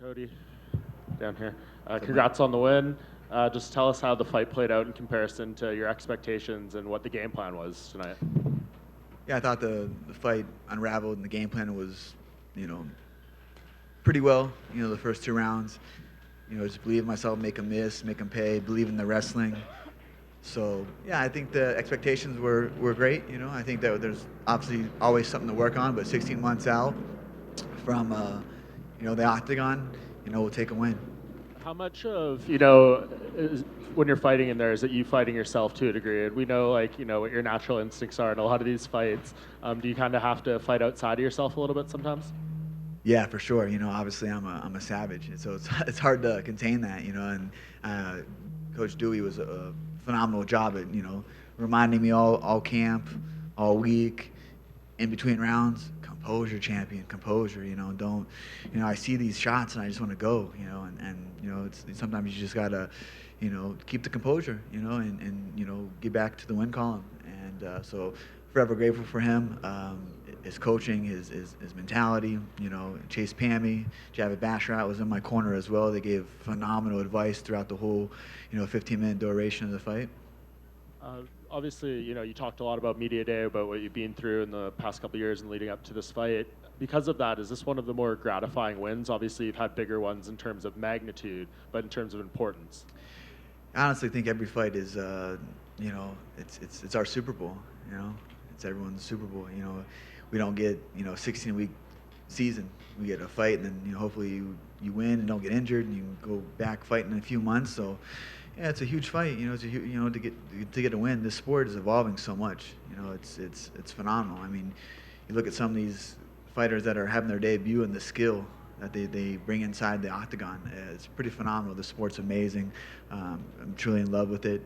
Cody, down here. Congrats on the win. Just tell us how the fight played out in comparison to your expectations and what the game plan was tonight. Yeah, I thought the fight unraveled and the game plan was, you know, pretty well. The first 2 rounds, just believe in myself, make them miss, make them pay, believe in the wrestling. So yeah, I think the expectations were great. I think that there's obviously always something to work on, but 16 months out from the octagon, we'll take a win. How much of, when you're fighting in there, is it you fighting yourself to a degree? And we know, what your natural instincts are in a lot of these fights. Do you kind of have to fight outside of yourself a little bit sometimes? Yeah, for sure. Obviously I'm a savage, and so it's hard to contain that. And Coach Dewey was a phenomenal job at reminding me all camp, all week, in between rounds. Composure, champion. Composure. Don't. I see these shots and I just want to go. It's sometimes you just gotta, keep the composure. And get back to the win column. And so forever grateful for him. His coaching, his mentality. Chase Pammy, Javid Basharat was in my corner as well. They gave phenomenal advice throughout the whole 15-minute duration of the fight. Obviously, you talked a lot about media day, about what you've been through in the past couple of years and leading up to this fight. Because of that, is this one of the more gratifying wins? Obviously, you've had bigger ones in terms of magnitude, but in terms of importance. I honestly think every fight is, it's our Super Bowl. It's everyone's Super Bowl. We don't get 16-week season. We get a fight, and then hopefully you win and don't get injured, and you can go back fighting in a few months. So. Yeah, it's a huge fight. To get a win. This sport is evolving so much. It's phenomenal. I mean, you look at some of these fighters that are having their debut and the skill that they bring inside the octagon. It's pretty phenomenal. The sport's amazing. I'm truly in love with it.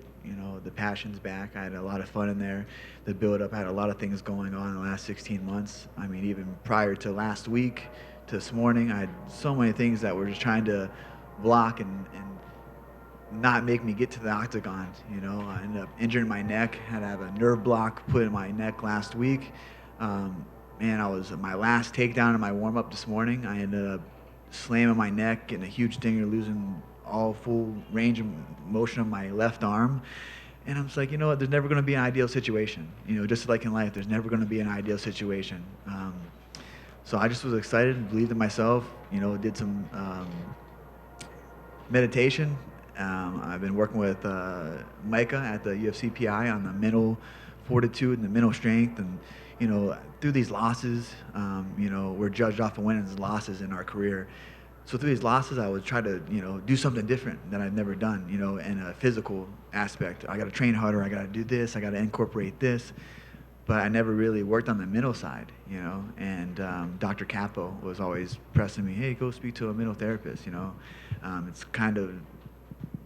The passion's back. I had a lot of fun in there. The build-up, I had a lot of things going on in the last 16 months. I mean, even prior to last week, to this morning, I had so many things that were just trying to block and not make me get to the octagon. I ended up injuring my neck. Had to have a nerve block put in my neck last week. I was my last takedown in my warm-up this morning. I ended up slamming my neck, getting a huge stinger, losing all full range of motion of my left arm. And I'm just like, what? There's never going to be an ideal situation. Just like in life, there's never going to be an ideal situation. So I just was excited and believed in myself. Did some meditation. I've been working with Micah at the UFC PI on the mental fortitude and the mental strength. And, through these losses, we're judged off of wins and losses in our career. So through these losses, I would try to, do something different that I've never done, in a physical aspect. I got to train harder. I got to do this. I got to incorporate this. But I never really worked on the mental side, And Dr. Capo was always pressing me, hey, go speak to a mental therapist, It's kind of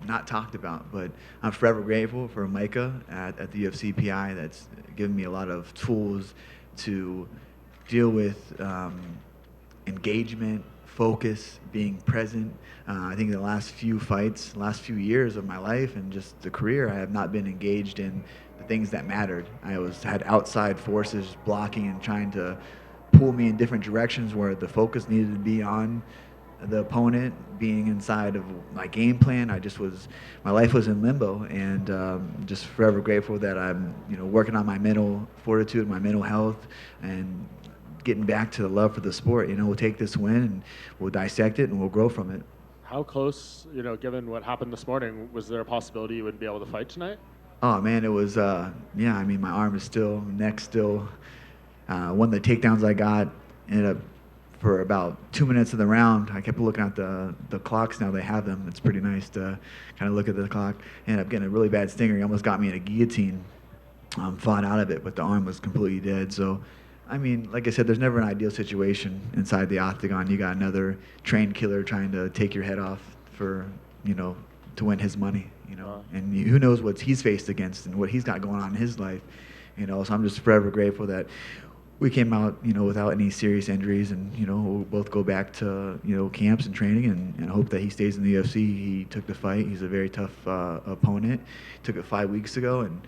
not talked about, but I'm forever grateful for Micah at the UFC PI that's given me a lot of tools to deal with engagement, focus, being present. I think the last few fights, last few years of my life and just the career, I have not been engaged in the things that mattered. I had outside forces blocking and trying to pull me in different directions where the focus needed to be on the opponent, being inside of my game plan. My life was in limbo, and just forever grateful that I'm, working on my mental fortitude, my mental health, and getting back to the love for the sport. We'll take this win and we'll dissect it and we'll grow from it. How close, given what happened this morning, was there a possibility you wouldn't be able to fight tonight? Oh man, it was, my arm is still, neck still. One of the takedowns I got ended up for about 2 minutes of the round. I kept looking at the clocks. Now they have them. It's pretty nice to kind of look at the clock. Ended up getting a really bad stinger. He almost got me in a guillotine. Fought out of it, but the arm was completely dead. So, like I said, there's never an ideal situation inside the octagon. You got another trained killer trying to take your head off for, to win his money, And who knows what he's faced against and what he's got going on in his life, So I'm just forever grateful that we came out, without any serious injuries, and we'll both go back to camps and training, and hope that he stays in the UFC. He took the fight. He's a very tough opponent. Took it 5 weeks ago, and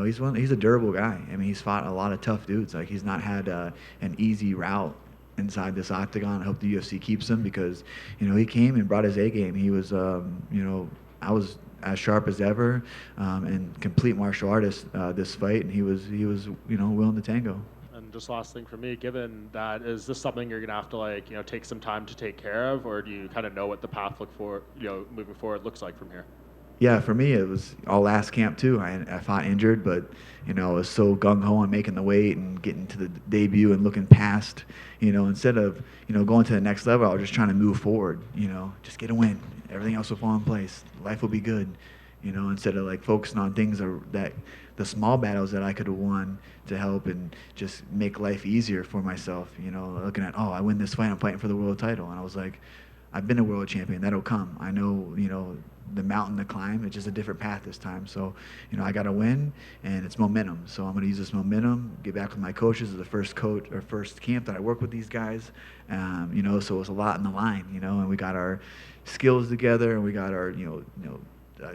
he's a durable guy. He's fought a lot of tough dudes. Like, he's not had an easy route inside this octagon. I hope the UFC keeps him because, he came and brought his A game. He was, I was as sharp as ever, and complete martial artist this fight, and he was, willing to tango. And just last thing for me, given that, is this something you're gonna have to take some time to take care of, or do you kind of know what the path moving forward looks like from here? Yeah, for me it was all last camp too. I fought injured, but I was so gung ho on making the weight and getting to the debut and looking past. Instead of going to the next level, I was just trying to move forward. Just get a win. Everything else will fall in place. Life will be good. Instead of focusing on things that the small battles that I could have won to help and just make life easier for myself. Looking at, I win this fight, I'm fighting for the world title, and I was like, I've been a world champion. That'll come. I know, the mountain to climb. It's just a different path this time. So, I got to win, and it's momentum. So I'm going to use this momentum, get back with my coaches. It's the first camp that I work with these guys. So it's a lot in the line, and we got our skills together, and we got our,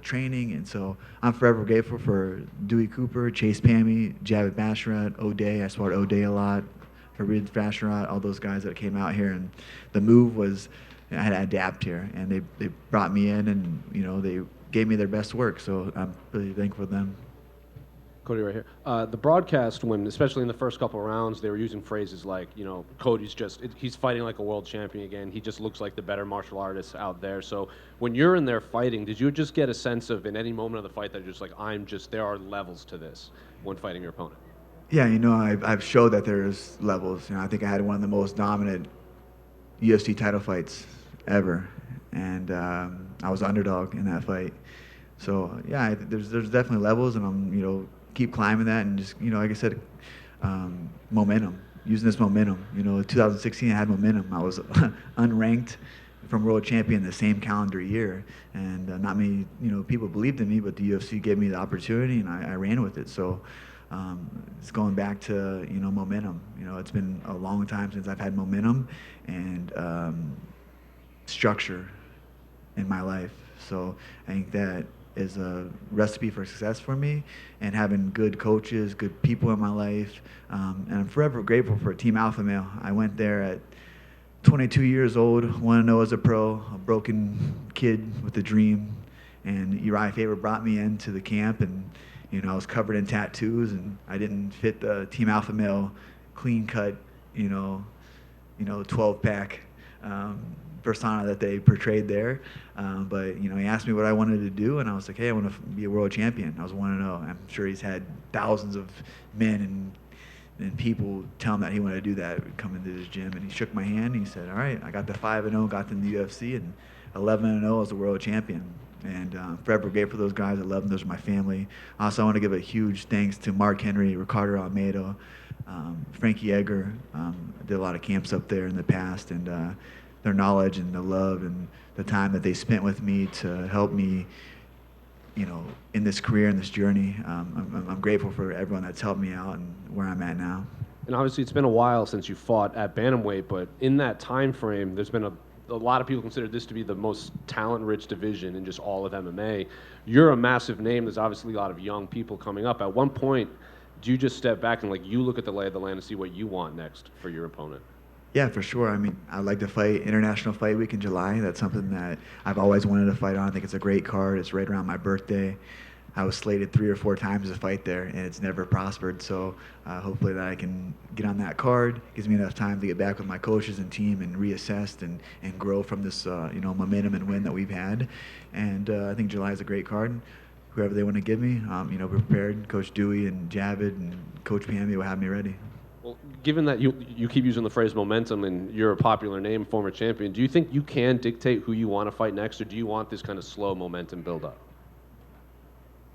training. And so I'm forever grateful for Dewey Cooper, Chase Pammy, Javid Basharat, O'Day. I support O'Day a lot, Farid Basharat, all those guys that came out here. And the move was, I had to adapt here, and they brought me in, and they gave me their best work. So I'm really thankful for them. Cody, right here. The broadcast, especially in the first couple of rounds, they were using phrases like, Cody's he's fighting like a world champion again. He just looks like the better martial artist out there. So when you're in there fighting, did you just get a sense of, in any moment of the fight, that you're just like, there are levels to this when fighting your opponent? Yeah, I've showed that there's levels. I think I had one of the most dominant UFC title fights ever, and I was the underdog in that fight. So yeah, there's definitely levels, and I'm keep climbing that, and just like I said, momentum. Using this momentum. 2016 I had momentum. I was unranked from world champion the same calendar year, and not many people believed in me, but the UFC gave me the opportunity, and I ran with it. So it's going back to momentum. It's been a long time since I've had momentum and structure in my life. So I think that is a recipe for success for me, and having good coaches, good people in my life. And I'm forever grateful for Team Alpha Male. I went there at 22 years old, want to know as a pro, a broken kid with a dream. And Uriah Faber brought me into the camp, and I was covered in tattoos, and I didn't fit the Team Alpha Male clean cut, 12-pack persona that they portrayed there. But he asked me what I wanted to do, and I was like, hey, I want to be a world champion. I was 1-0. I'm sure he's had thousands of men and people tell him that he wanted to do that, come into his gym, and he shook my hand, and he said, all right, I got the 5-0, got in the UFC, and 11-0 as a world champion. And forever grateful for those guys. I love them. Those are my family. Also, I want to give a huge thanks to Mark Henry, Ricardo Almeida, Frankie Egger. I did a lot of camps up there in the past, and their knowledge and the love and the time that they spent with me to help me, in this career and this journey. I'm grateful for everyone that's helped me out and where I'm at now. And obviously, it's been a while since you fought at bantamweight, but in that time frame, there's been a lot of people consider this to be the most talent-rich division in just all of MMA. You're a massive name. There's obviously a lot of young people coming up. At one point, do you just step back and you look at the lay of the land and see what you want next for your opponent? Yeah, for sure. I mean, I'd like to fight International Fight Week in July. That's something that I've always wanted to fight on. I think it's a great card. It's right around my birthday. I was slated 3 or 4 times to fight there, and it's never prospered. So hopefully that I can get on that card. Gives me enough time to get back with my coaches and team and reassess and grow from this momentum and win that we've had. And I think July is a great card. Whoever they want to give me, we're prepared. Coach Dewey and Javid and Coach Pammy will have me ready. Well, given that you keep using the phrase momentum and you're a popular name, former champion, do you think you can dictate who you want to fight next, or do you want this kind of slow momentum build-up?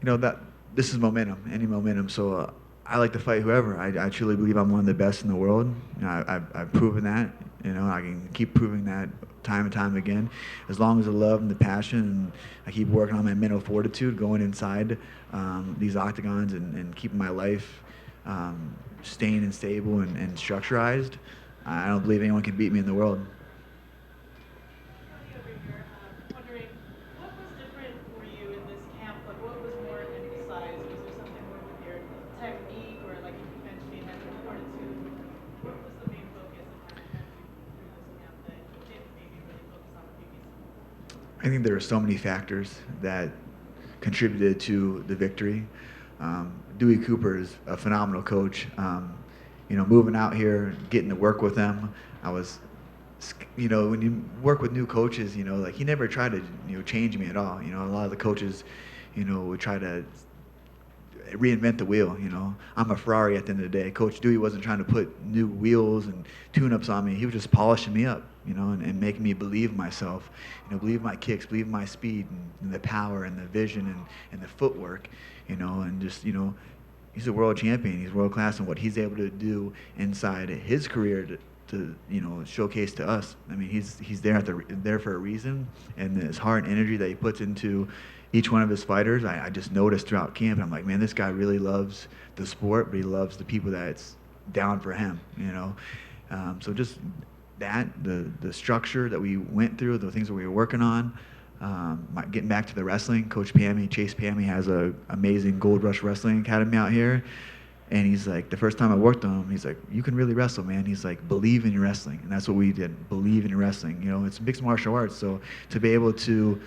That this is momentum, any momentum. So I like to fight whoever. I truly believe I'm one of the best in the world. I've proven that. I can keep proving that time and time again. As long as the love and the passion, and I keep working on my mental fortitude, going inside these octagons and keeping my life staying and stable and structurized, I don't believe anyone can beat me in the world. Wondering, what was different for you in this camp? What was more emphasized? Was there something more with your technique, or like you mentioned, mental fortitude? What was the main focus of I think there were so many factors that contributed to the victory. Dewey Cooper is a phenomenal coach. Moving out here, getting to work with them, I was, when you work with new coaches, like he never tried to, change me at all. A lot of the coaches, would try to reinvent the wheel. I'm a Ferrari at the end of the day. Coach Dewey wasn't trying to put new wheels and tune-ups on me. He was just polishing me up, and making me believe in myself, believe in my kicks, believe in my speed and the power and the vision and the footwork, and just, he's a world champion. He's world class, and what he's able to do inside his career to showcase to us. I mean, he's there for a reason, and his heart and energy that he puts into each one of his fighters, I just noticed throughout camp. I'm like, man, this guy really loves the sport, but he loves the people that's down for him. So just that, the structure that we went through, the things that we were working on. Getting back to the wrestling, Coach Chase Pammy has an amazing Gold Rush Wrestling Academy out here. And he's like, the first time I worked on him, he's like, you can really wrestle, man. He's like, believe in your wrestling. And that's what we did, believe in your wrestling. It's mixed martial arts. So to be able to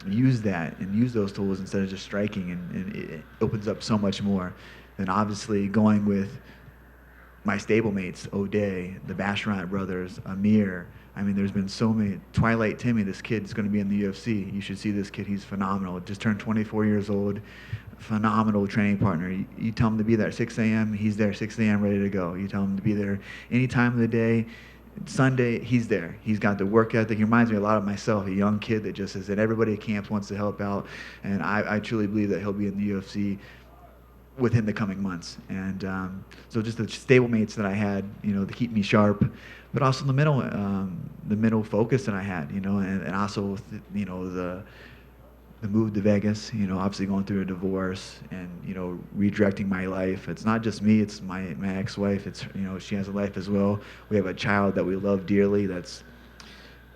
use that and use those tools instead of just striking, and it opens up so much more. And obviously going with my stablemates, O'Day, the Basharat brothers, Amir. I mean, there's been so many. Twilight Timmy, this kid's going to be in the UFC. You should see this kid. He's phenomenal. Just turned 24 years old. Phenomenal training partner. You tell him to be there at 6 a.m., he's there 6 a.m. ready to go. You tell him to be there any time of the day. Sunday, he's there. He's got the work ethic. He reminds me a lot of myself, a young kid that just is at everybody at camps, wants to help out. And I truly believe that he'll be in the UFC within the coming months. And so just the stablemates that I had, to keep me sharp, but also the middle focus that I had, and also, the move to Vegas, obviously going through a divorce and, redirecting my life. It's not just me, it's my ex-wife. It's, she has a life as well. We have a child that we love dearly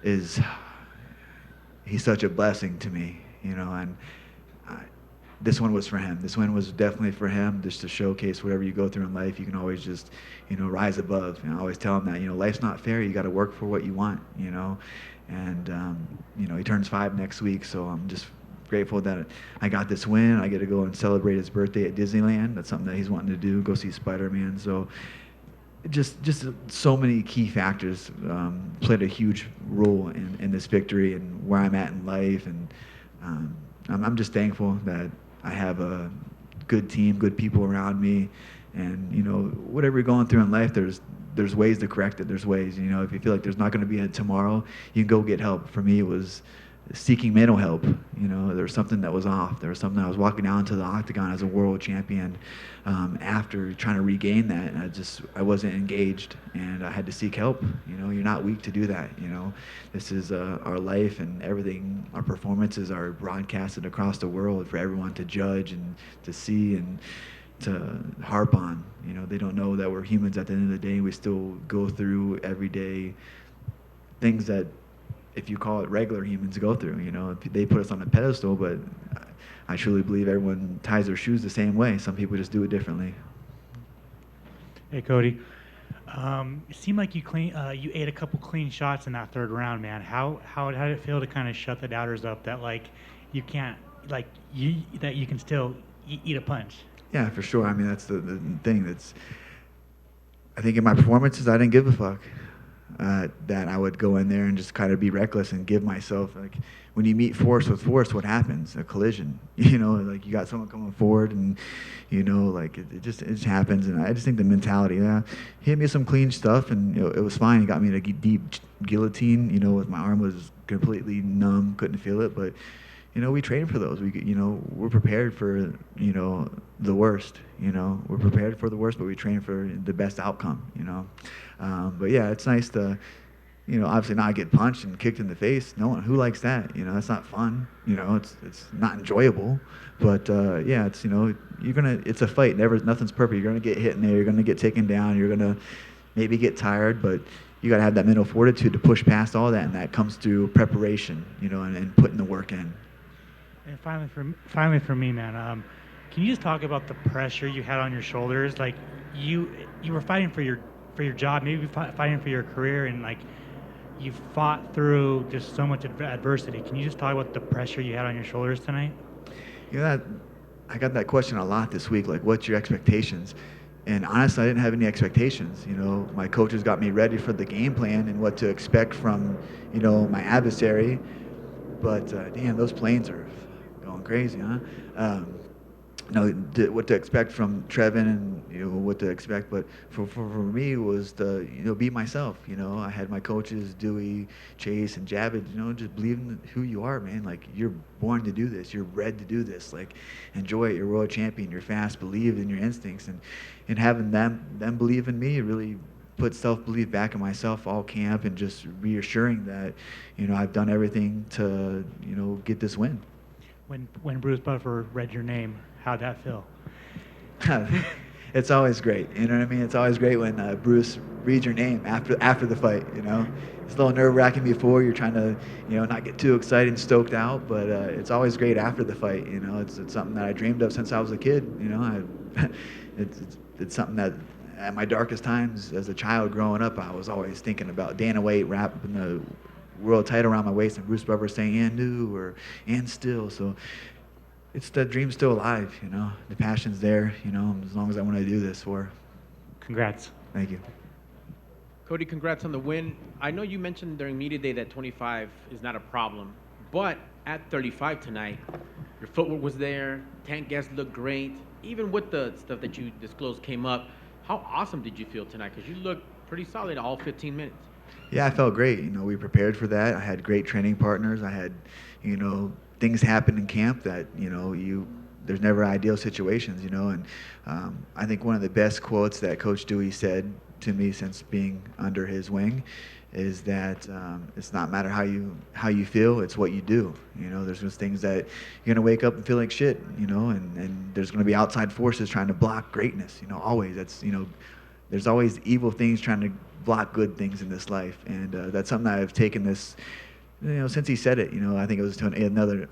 he's such a blessing to me, and this one was for him. This one was definitely for him, just to showcase whatever you go through in life, you can always just, rise above. I always tell him that, life's not fair. You got to work for what you want, and, he turns 5 next week, so I'm just grateful that I got this win. I get to go and celebrate his birthday at Disneyland. That's something that he's wanting to do, go see Spider-Man. So just so many key factors played a huge role in this victory and where I'm at in life. And I'm just thankful that I have a good team, good people around me. And, whatever you're going through in life, there's ways to correct it. There's ways, if you feel like there's not going to be a tomorrow, you can go get help. For me, it was seeking mental help. There was something that was off. There was something. I was walking down to the octagon as a world champion after trying to regain that, and I wasn't engaged, and I had to seek help. You're not weak to do that. This is our life, and everything. Our performances are broadcasted across the world for everyone to judge and to see and to harp on. They don't know that we're humans at the end of the day. We still go through everyday things that, if you call it, regular humans go through. They put us on a pedestal, but I truly believe everyone ties their shoes the same way. Some people just do it differently. Hey, Cody. It seemed like you ate a couple clean shots in that third round, man. How did it feel to kind of shut the doubters up that you can't that you can still eat a punch? Yeah, for sure. I mean, that's the thing. I think in my performances, I didn't give a fuck. That I would go in there and just kind of be reckless and give myself, when you meet force with force, what happens? A collision. You got someone coming forward, and it just happens. And I just think the mentality. He hit me some clean stuff, and it was fine. He got me in a deep guillotine. With my arm was completely numb, couldn't feel it, but. We train for those. We're prepared for, the worst. We're prepared for the worst, but we train for the best outcome. But yeah, it's nice to, obviously not get punched and kicked in the face. No one, who likes that? That's not fun. It's not enjoyable. But yeah, it's it's a fight. Nothing's perfect. You're gonna get hit in there. You're gonna get taken down. You're gonna maybe get tired, but you gotta have that mental fortitude to push past all that, and that comes through preparation. And putting the work in. And finally for me, man, can you just talk about the pressure you had on your shoulders? You were fighting for your job, maybe fighting for your career, and you fought through just so much adversity. Can you just talk about the pressure you had on your shoulders tonight? You know, I got that question a lot this week, like, what's your expectations? And honestly, I didn't have any expectations. You know, my coaches got me ready for the game plan and what to expect from, you know, my adversary. But damn, those planes are going crazy, huh? You know, what to expect from Trevin and, you know, what to expect. But for me was to, you know, be myself. You know, I had my coaches, Dewey, Chase, and Javid, you know, just believe in who you are, man. Like, you're born to do this. You're bred to do this. Like, enjoy it. You're a world champion. You're fast. Believe in your instincts. And having them believe in me, it really put self-belief back in myself all camp, and just reassuring that, you know, I've done everything to, you know, get this win. When Bruce Buffer read your name, how'd that feel? It's always great, you know what I mean? It's always great when Bruce reads your name after the fight, you know? It's a little nerve-wracking before. You're trying to, you know, not get too excited and stoked out, but it's always great after the fight, you know? It's something that I dreamed of since I was a kid, you know? It's something that at my darkest times as a child growing up, I was always thinking about Dana White wrapping the world title around my waist and Bruce Buffer saying, "And new," or "And still." So it's the dream's still alive, you know. The passion's there, you know, as long as I want to do this for. Congrats. Thank you. Cody, congrats on the win. I know you mentioned during media day that 25 is not a problem, but at 35 tonight, your footwork was there, tank gas looked great. Even with the stuff that you disclosed came up, how awesome did you feel tonight? Because you looked pretty solid all 15 minutes. Yeah, I felt great. You know, we prepared for that. I had great training partners. I had, you know, things happen in camp that, you know, there's never ideal situations, you know. And I think one of the best quotes that Coach Dewey said to me since being under his wing is that it's not matter how you feel, it's what you do. You know, there's just things that you're gonna wake up and feel like shit, you know, and there's gonna be outside forces trying to block greatness, you know, always. That's, you know, there's always evil things trying to block good things in this life, and that's something that I've taken this, you know, since he said it. You know, I think it was to another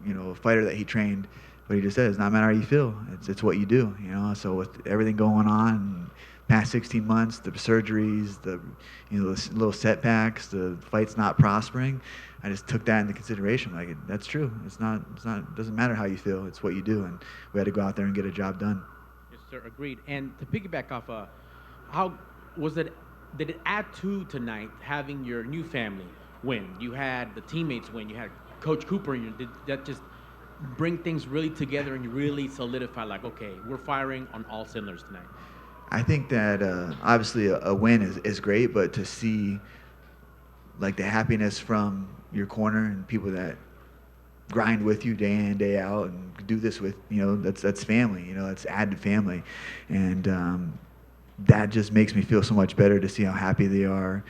you know, fighter that he trained, but he just said, it's not matter how you feel, it's what you do, you know. So with everything going on past 16 months, the surgeries, the, you know, the little setbacks, the fight's not prospering, I just took that into consideration. Like, that's true. It doesn't matter how you feel, it's what you do, and we had to go out there and get a job done. Yes, sir, agreed. And to piggyback off, how was it? Did it add to tonight having your new family win? You had the teammates win. You had Coach Cooper. Did that just bring things really together and you really solidify, like, okay, we're firing on all cylinders tonight? I think that obviously a win is great, but to see like the happiness from your corner and people that grind with you day in, day out, and do this with, you know, that's family, you know, that's added family. And that just makes me feel so much better to see how happy they are,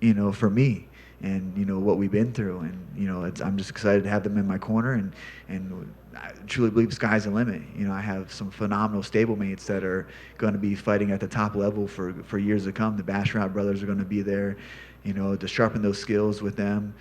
you know, for me and, you know, what we've been through. And, you know, I'm just excited to have them in my corner, and I truly believe the sky's the limit. You know, I have some phenomenal stablemates that are going to be fighting at the top level for years to come. The Basharat brothers are going to be there, you know, to sharpen those skills with them.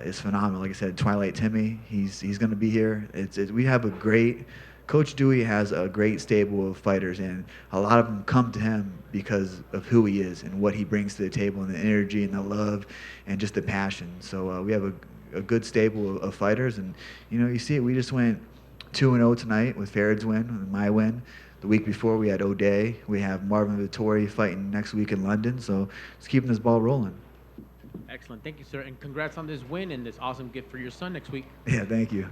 Is phenomenal. Like I said, Twilight Timmy, he's going to be here. We have a great, Coach Dewey has a great stable of fighters, and a lot of them come to him because of who he is and what he brings to the table, and the energy and the love and just the passion. So we have a good stable of fighters, and, you know, you see it. We just went 2-0 tonight with Farad's win and my win. The week before we had O'Day. We have Marvin Vittori fighting next week in London. So it's keeping this ball rolling. Excellent. Thank you, sir. And congrats on this win and this awesome gift for your son next week. Yeah, thank you.